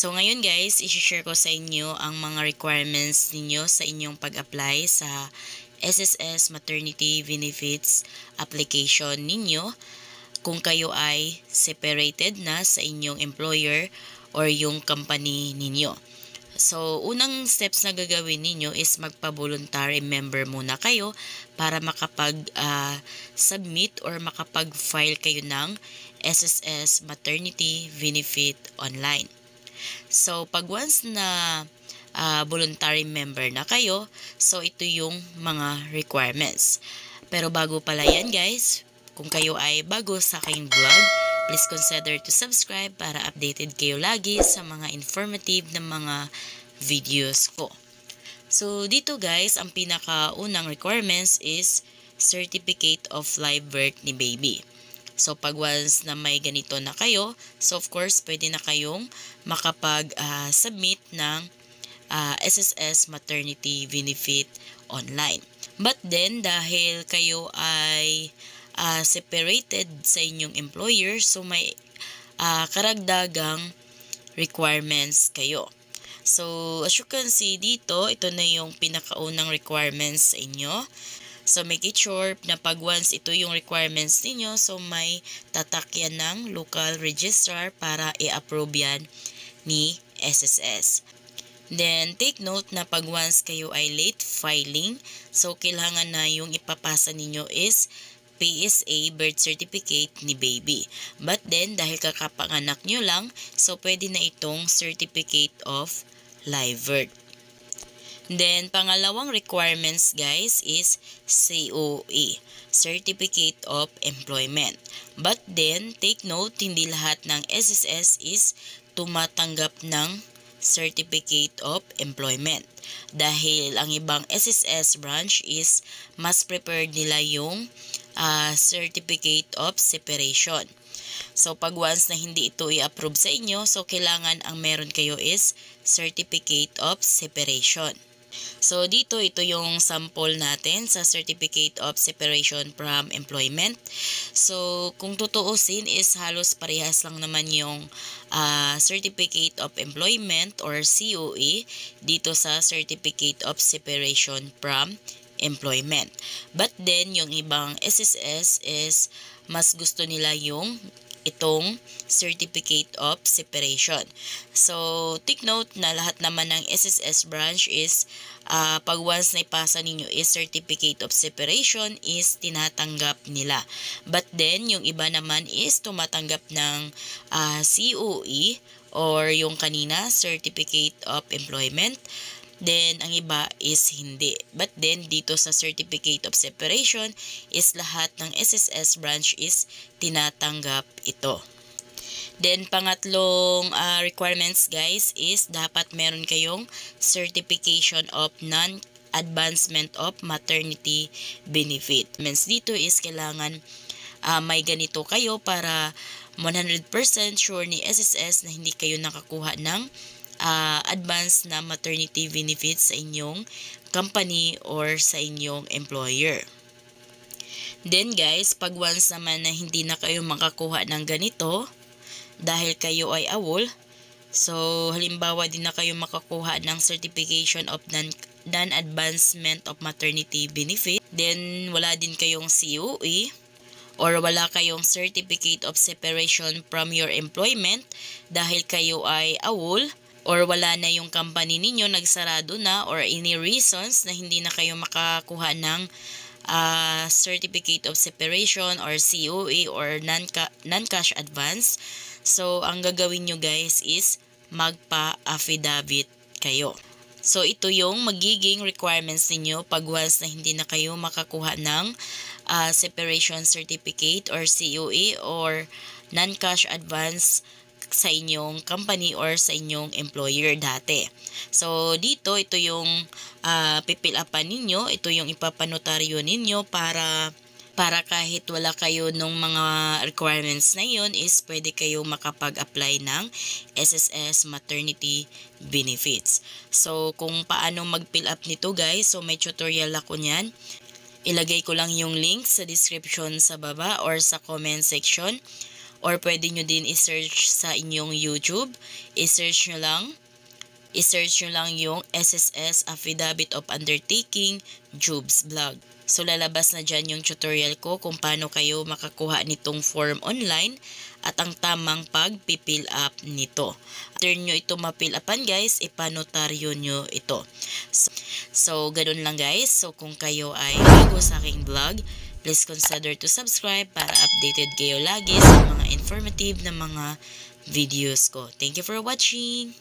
So ngayon guys, i-share ko sa inyo ang mga requirements ninyo sa inyong pag-apply sa SSS Maternity Benefits application ninyo kung kayo ay separated na sa inyong employer or yung company ninyo. So, unang steps na gagawin ninyo is magpa-voluntary member muna kayo para makapag-submit or makapag-file kayo ng SSS Maternity Benefit online. So, pag once na voluntary member na kayo, so ito yung mga requirements. Pero bago pala yan guys, kung kayo ay bago sa aking vlog, please consider to subscribe para updated kayo lagi sa mga informative na mga videos ko. So, dito guys, ang pinakaunang requirements is certificate of live birth ni baby. So, pag once na may ganito na kayo, so of course, pwede na kayong makapag-submit ng SSS Maternity Benefit online. But then, dahil kayo ay separated sa inyong employer, so may karagdagang requirements kayo. So, as you can see dito, ito na yung pinakaunang requirements sa inyo. So, make it sure na pag once ito yung requirements ninyo, so may tatakyan ng local registrar para i-approve yan ni SSS. Then, take note na pag once kayo ay late filing, so kailangan na yung ipapasa ninyo is PSA birth certificate ni baby. But then, dahil kakapanganak nyo lang, so pwede na itong certificate of live birth. Then, pangalawang requirements guys is COE, Certificate of Employment. But then, take note, hindi lahat ng SSS is tumatanggap ng Certificate of Employment. Dahil ang ibang SSS branch is mas prepared nila yung Certificate of Separation. So, pag once na hindi ito i-approve sa inyo, so kailangan ang meron kayo is Certificate of Separation. So, dito, ito yung sample natin sa Certificate of Separation from Employment. So, kung tutuusin is halos parehas lang naman yung Certificate of Employment or COE dito sa Certificate of Separation from Employment. But then, yung ibang SSS is mas gusto nila yung itong Certificate of Separation. So, take note na lahat naman ng SSS branch is pag once na ipasa ninyo is Certificate of Separation is tinatanggap nila. But then, yung iba naman is tumatanggap ng COE or yung kanina, Certificate of Employment. Then, ang iba is hindi. But then, dito sa Certificate of Separation is lahat ng SSS branch is tinatanggap ito. Then, pangatlong requirements guys is dapat meron kayong Certification of Non-Advancement of Maternity Benefit. Means dito is kailangan may ganito kayo para 100% sure ni SSS na hindi kayo nakakuha ng advance na maternity benefits sa inyong company or sa inyong employer. Then guys, pag once naman na hindi na kayo makakuha ng ganito dahil kayo ay awol, so halimbawa din na kayo makakuha ng certification of non-advancement of maternity benefit, then wala din kayong COE or wala kayong certificate of separation from your employment dahil kayo ay awol, or wala na yung company ninyo, nagsarado na, or any reasons na hindi na kayo makakuha ng Certificate of Separation or COE or non-cash advance. So, ang gagawin nyo guys is magpa-affidavit kayo. So, ito yung magiging requirements ninyo pag once na hindi na kayo makakuha ng Separation Certificate or COE or non-cash advance sa inyong company or sa inyong employer dati. So, dito, ito yung pipil upan ninyo, ito yung ipapanotaryo ninyo para kahit wala kayo nung mga requirements na yun is pwede kayo makapag-apply ng SSS Maternity Benefits. So, kung paano mag-fill up nito guys, so may tutorial ako niyan. Ilagay ko lang yung link sa description sa baba or sa comment section. or pwede nyo din i-search sa inyong YouTube. I-search nyo lang yung SSS Affidavit of Undertaking Jubes Vlog. So lalabas na dyan yung tutorial ko kung paano kayo makakuha nitong form online at ang tamang pag-fill up nito. After nyo ito ma-fill upan guys, ipanotaryo nyo ito. So ganun lang guys. So kung kayo ay bago sa aking vlog, please consider to subscribe para updated kayo lagi sa mga informative na mga videos ko. Thank you for watching!